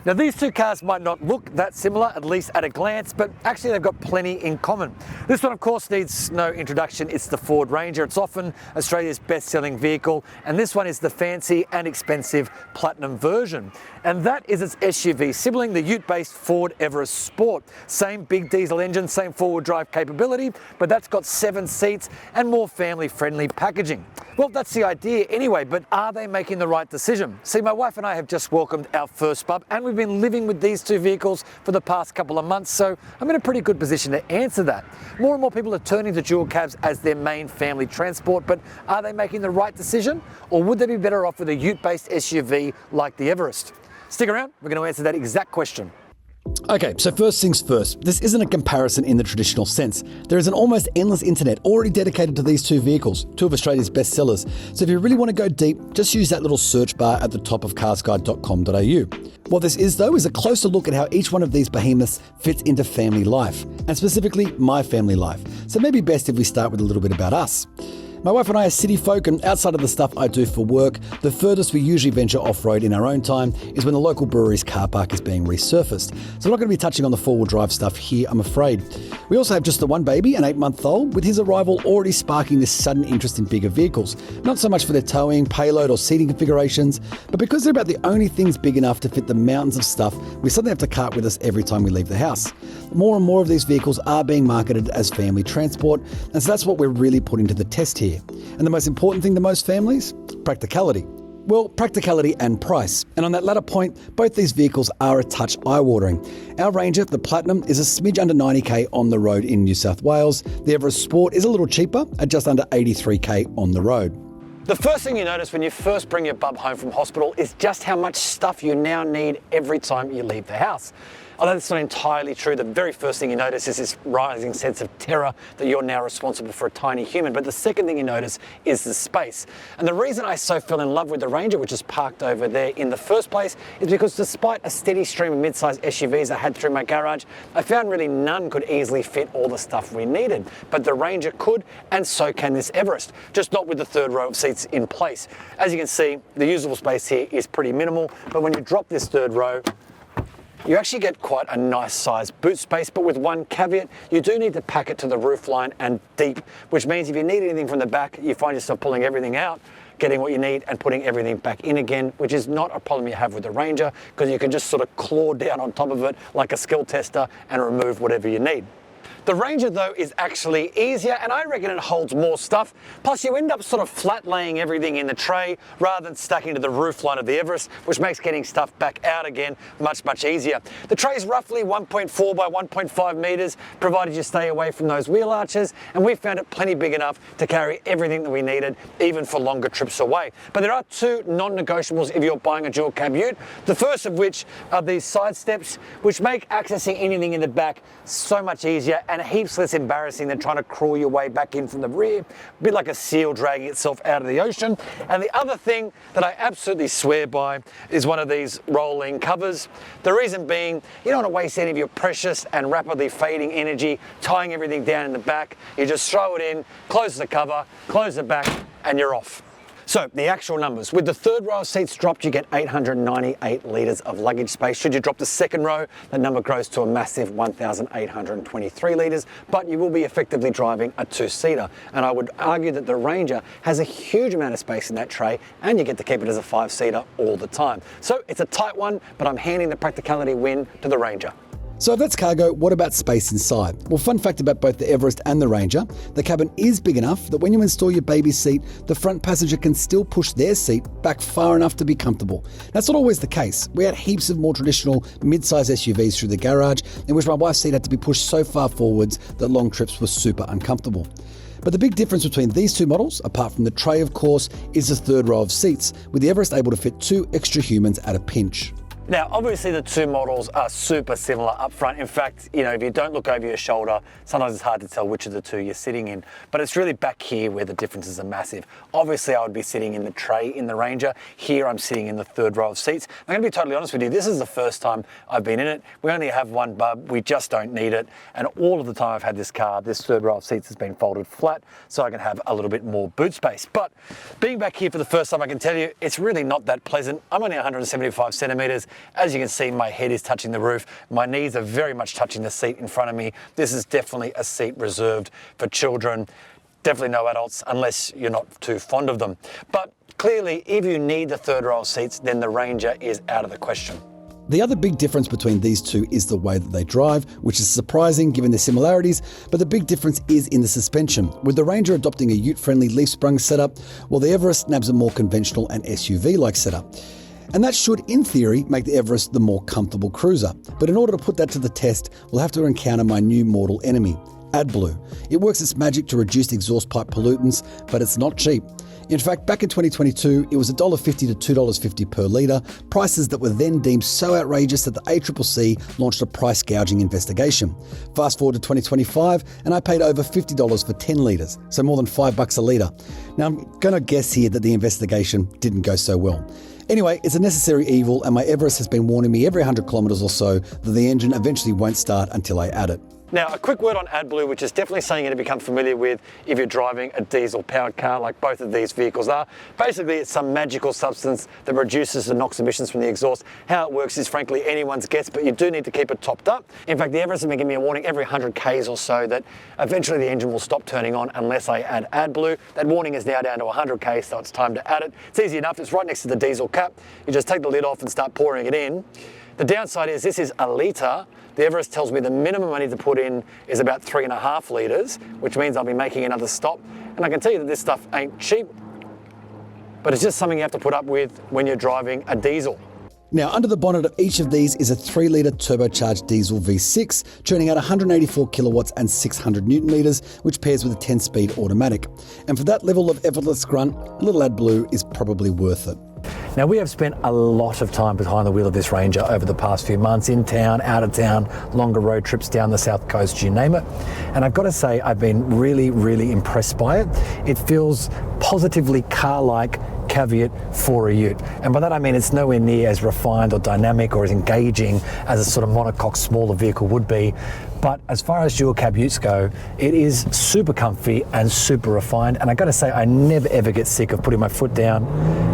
Now these two cars might not look that similar, at least at a glance, but actually they've got plenty in common. This one of course needs no introduction, it's the Ford Ranger. It's often Australia's best-selling vehicle, and this one is the fancy and expensive Platinum version. And that is its SUV sibling, the ute-based Ford Everest Sport. Same big diesel engine, same four-wheel drive capability, but that's got 7 seats and more family-friendly packaging. Well, that's the idea anyway, but are they making the right decision? See, my wife and I have just welcomed our first pup, and we've been living with these two vehicles for the past couple of months, so I'm in a pretty good position to answer that. More and more people are turning to dual cabs as their main family transport, but are they making the right decision? Or would they be better off with a ute-based SUV like the Everest? Stick around, we're going to answer that exact question. Okay, so first things first, this isn't a comparison in the traditional sense. There is an almost endless internet already dedicated to these two vehicles, two of Australia's best sellers. So if you really want to go deep, just use that little search bar at the top of carsguide.com.au. What this is though is a closer look at how each one of these behemoths fits into family life, and specifically my family life. So maybe best if we start with a little bit about us. My wife and I are city folk, and outside of the stuff I do for work, the furthest we usually venture off-road in our own time is when the local brewery's car park is being resurfaced. So I'm not going to be touching on the four-wheel drive stuff here, I'm afraid. We also have just the one baby, an 8-month-old, with his arrival already sparking this sudden interest in bigger vehicles. Not so much for their towing, payload or seating configurations, but because they're about the only things big enough to fit the mountains of stuff we suddenly have to cart with us every time we leave the house. More and more of these vehicles are being marketed as family transport, and so that's what we're really putting to the test here. And the most important thing to most families? Practicality. Well, practicality and price. And on that latter point, both these vehicles are a touch eye-watering. Our Ranger, the Platinum, is a smidge under 90k on the road in New South Wales. The Everest Sport is a little cheaper at just under 83k on the road. The first thing you notice when you first bring your bub home from hospital is just how much stuff you now need every time you leave the house. Although that's not entirely true, the very first thing you notice is this rising sense of terror that you're now responsible for a tiny human. But the second thing you notice is the space. And the reason I so fell in love with the Ranger, which is parked over there in the first place, is because despite a steady stream of mid-sized SUVs I had through my garage, I found really none could easily fit all the stuff we needed. But the Ranger could, and so can this Everest, just not with the third row of seats in place. As you can see, the usable space here is pretty minimal, but when you drop this third row, you actually get quite a nice sized boot space, but with one caveat, you do need to pack it to the roofline and deep, which means if you need anything from the back, you find yourself pulling everything out, getting what you need and putting everything back in again, which is not a problem you have with the Ranger, because you can just sort of claw down on top of it like a skill tester and remove whatever you need. The Ranger though is actually easier, and I reckon it holds more stuff. Plus you end up sort of flat laying everything in the tray rather than stacking to the roofline of the Everest, which makes getting stuff back out again much easier. The tray is roughly 1.4 by 1.5 meters, provided you stay away from those wheel arches, and we found it plenty big enough to carry everything that we needed, even for longer trips away. But there are two non-negotiables if you're buying a dual cab ute. The first of which are these side steps, which make accessing anything in the back so much easier and heaps less embarrassing than trying to crawl your way back in from the rear, a bit like a seal dragging itself out of the ocean. And the other thing that I absolutely swear by is one of these rolling covers. The reason being, you don't want to waste any of your precious and rapidly fading energy tying everything down in the back. You just throw it in, close the cover, close the back, and you're off. So the actual numbers, with the third row of seats dropped, you get 898 litres of luggage space. Should you drop the second row, the number grows to a massive 1,823 litres, but you will be effectively driving a two-seater. And I would argue that the Ranger has a huge amount of space in that tray, and you get to keep it as a 5-seater all the time. So it's a tight one, but I'm handing the practicality win to the Ranger. So if that's cargo, what about space inside? Well, fun fact about both the Everest and the Ranger, the cabin is big enough that when you install your baby seat, the front passenger can still push their seat back far enough to be comfortable. That's not always the case. We had heaps of more traditional mid-size SUVs through the garage, in which my wife's seat had to be pushed so far forwards that long trips were super uncomfortable. But the big difference between these two models, apart from the tray of course, is the third row of seats, with the Everest able to fit 2 extra humans at a pinch. Now, obviously the two models are super similar up front. In fact, you know, if you don't look over your shoulder, sometimes it's hard to tell which of the two you're sitting in, but it's really back here where the differences are massive. Obviously, I would be sitting in the tray in the Ranger. Here, I'm sitting in the third row of seats. I'm gonna be totally honest with you, this is the first time I've been in it. We only have one bub, we just don't need it. And all of the time I've had this car, this third row of seats has been folded flat, so I can have a little bit more boot space. But being back here for the first time, I can tell you, it's really not that pleasant. I'm only 175 centimeters, As you can see, my head is touching the roof. My knees are very much touching the seat in front of me. This is definitely a seat reserved for children. Definitely no adults unless you're not too fond of them. But clearly, if you need the third row of seats, then the Ranger is out of the question. The other big difference between these two is the way that they drive, which is surprising given their similarities, but the big difference is in the suspension, with the Ranger adopting a ute-friendly leaf-sprung setup, while the Everest nabs a more conventional and SUV-like setup. And that should, in theory, make the Everest the more comfortable cruiser. But in order to put that to the test, we'll have to encounter my new mortal enemy, AdBlue. It works its magic to reduce exhaust pipe pollutants, but it's not cheap. In fact, back in 2022, it was $1.50 to $2.50 per litre, prices that were then deemed so outrageous that the ACCC launched a price gouging investigation. Fast forward to 2025, and I paid over $50 for 10 litres, so more than $5 a litre. Now, I'm going to guess here that the investigation didn't go so well. Anyway, it's a necessary evil, and my Everest has been warning me every 100 kilometres or so that the engine eventually won't start until I add it. Now, a quick word on AdBlue, which is definitely something you're going to become familiar with if you're driving a diesel-powered car like both of these vehicles are. Basically, it's some magical substance that reduces the NOx emissions from the exhaust. How it works is frankly anyone's guess, but you do need to keep it topped up. In fact, the Everest has been giving me a warning every 100 Ks or so that eventually the engine will stop turning on unless I add AdBlue. That warning is now down to 100 Ks, so it's time to add it. It's easy enough. It's right next to the diesel cap. You just take the lid off and start pouring it in. The downside is this is a litre. The Everest tells me the minimum I need to put in is about 3.5 litres, which means I'll be making another stop. And I can tell you that this stuff ain't cheap, but it's just something you have to put up with when you're driving a diesel. Now, under the bonnet of each of these is a 3-litre turbocharged diesel V6, churning out 184 kilowatts and 600 newton meters, which pairs with a 10-speed automatic. And for that level of effortless grunt, a little AdBlue is probably worth it. Now, we have spent a lot of time behind the wheel of this Ranger over the past few months, in town, out of town, longer road trips down the south coast, you name it. And I've got to say, I've been really, really impressed by it. It feels positively car-like, caveat for a ute. And by that I mean it's nowhere near as refined or dynamic or as engaging as a sort of monocoque smaller vehicle would be. But as far as dual cab utes go, it is super comfy and super refined. And I got to say, I never ever get sick of putting my foot down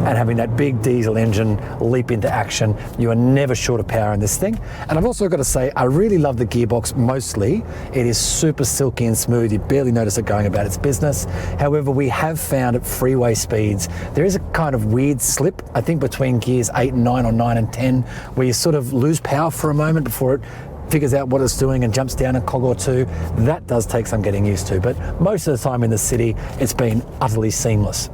and having that big diesel engine leap into action. You are never short of power in this thing. And I've also got to say, I really love the gearbox mostly. It is super silky and smooth. You barely notice it going about its business. However, we have found at freeway speeds, there is a kind of weird slip, I think between gears 8 and 9 or 9 and 10, where you sort of lose power for a moment before it figures out what it's doing and jumps down a cog or two. That does take some getting used to, but most of the time in the city, it's been utterly seamless.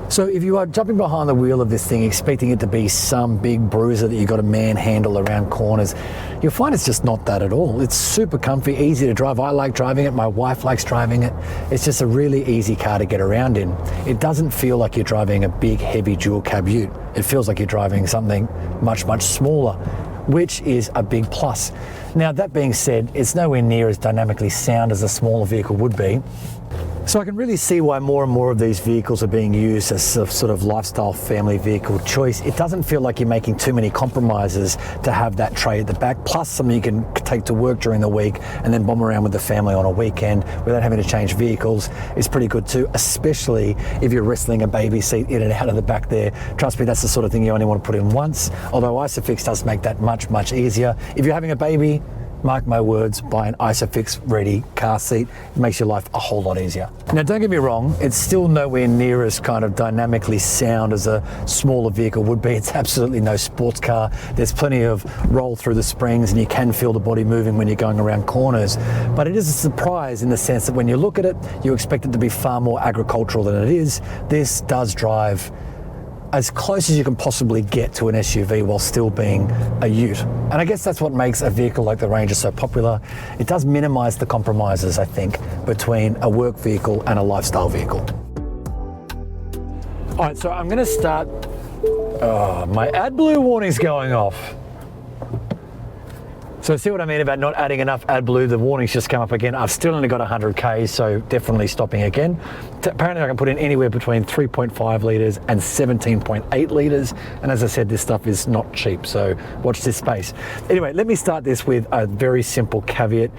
So if you are jumping behind the wheel of this thing, expecting it to be some big bruiser that you've got to manhandle around corners, you'll find it's just not that at all. It's super comfy, easy to drive. I like driving it. My wife likes driving it. It's just a really easy car to get around in. It doesn't feel like you're driving a big, heavy dual cab ute. It feels like you're driving something much, much smaller, which is a big plus. Now, that being said, it's nowhere near as dynamically sound as a smaller vehicle would be. So I can really see why more and more of these vehicles are being used as a sort of lifestyle family vehicle choice. It doesn't feel like you're making too many compromises to have that tray at the back, plus something you can take to work during the week and then bomb around with the family on a weekend without having to change vehicles is pretty good too, especially if you're wrestling a baby seat in and out of the back there. Trust me, that's the sort of thing you only want to put in once, although Isofix does make that much, much easier. If you're having a baby, mark my words, buy an Isofix ready car seat. It makes your life a whole lot easier. Now, don't get me wrong, it's still nowhere near as kind of dynamically sound as a smaller vehicle would be. It's absolutely no sports car. There's plenty of roll through the springs and you can feel the body moving when you're going around corners. But it is a surprise in the sense that when you look at it, you expect it to be far more agricultural than it is. This does drive as close as you can possibly get to an SUV while still being a ute. And I guess that's what makes a vehicle like the Ranger so popular. It does minimize the compromises, I think, between a work vehicle and a lifestyle vehicle. All right, so I'm gonna start, my AdBlue warning's going off. So see what I mean about not adding enough AdBlue? The warning's just come up again. I've still only got 100 Ks, so definitely stopping again. Apparently I can put in anywhere between 3.5 litres and 17.8 litres. And as I said, this stuff is not cheap, so watch this space. Anyway, let me start this with a very simple caveat.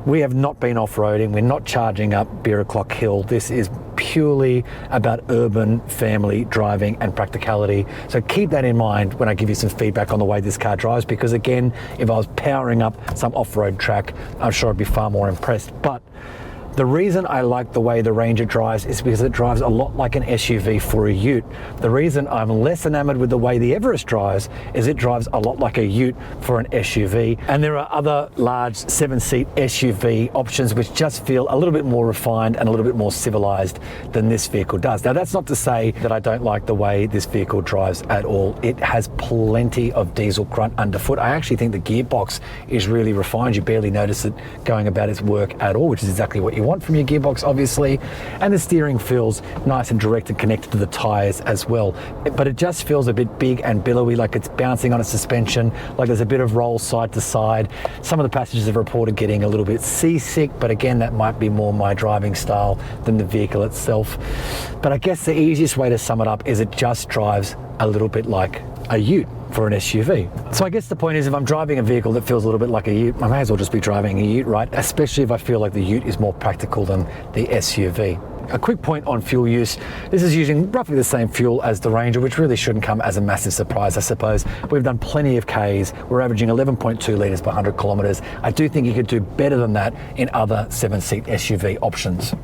We have not been off-roading. We're not charging up Beer O'Clock Hill. This is purely about urban family driving and practicality. So keep that in mind when I give you some feedback on the way this car drives, because again, if I was powering up some off-road track, I'm sure I'd be far more impressed. But the reason I like the way the Ranger drives is because it drives a lot like an SUV for a ute. The reason I'm less enamored with the way the Everest drives is it drives a lot like a ute for an SUV. And there are other large 7-seat SUV options which just feel a little bit more refined and a little bit more civilized than this vehicle does. Now, that's not to say that I don't like the way this vehicle drives at all. It has plenty of diesel grunt underfoot. I actually think the gearbox is really refined. You barely notice it going about its work at all, which is exactly what you want from your gearbox, obviously. And the steering feels nice and direct and connected to the tires as well, but it just feels a bit big and billowy, like it's bouncing on a suspension, like there's a bit of roll side to side. Some of the passengers have reported getting a little bit seasick, but again, that might be more my driving style than the vehicle itself. But I guess the easiest way to sum it up is it just drives a little bit like a ute for an SUV. So I guess the point is, if I'm driving a vehicle that feels a little bit like a ute, I may as well just be driving a ute, right? Especially if I feel like the ute is more practical than the SUV. A quick point on fuel use. This is using roughly the same fuel as the Ranger, which really shouldn't come as a massive surprise, I suppose. We've done plenty of Ks. We're averaging 11.2 litres per 100 kilometres. I do think you could do better than that in other 7-seat SUV options.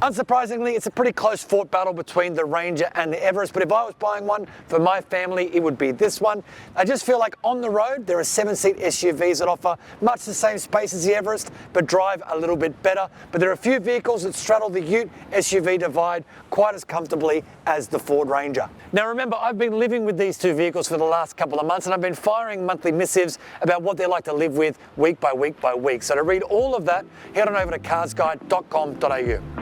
Unsurprisingly, it's a pretty close fought battle between the Ranger and the Everest, but if I was buying one for my family, it would be this one. I just feel like on the road, there are 7-seat SUVs that offer much the same space as the Everest, but drive a little bit better. But there are a few vehicles that straddle the ute SUV divide quite as comfortably as the Ford Ranger. Now remember, I've been living with these two vehicles for the last couple of months, and I've been firing monthly missives about what they're like to live with week by week by week. So to read all of that, head on over to carsguide.com.au.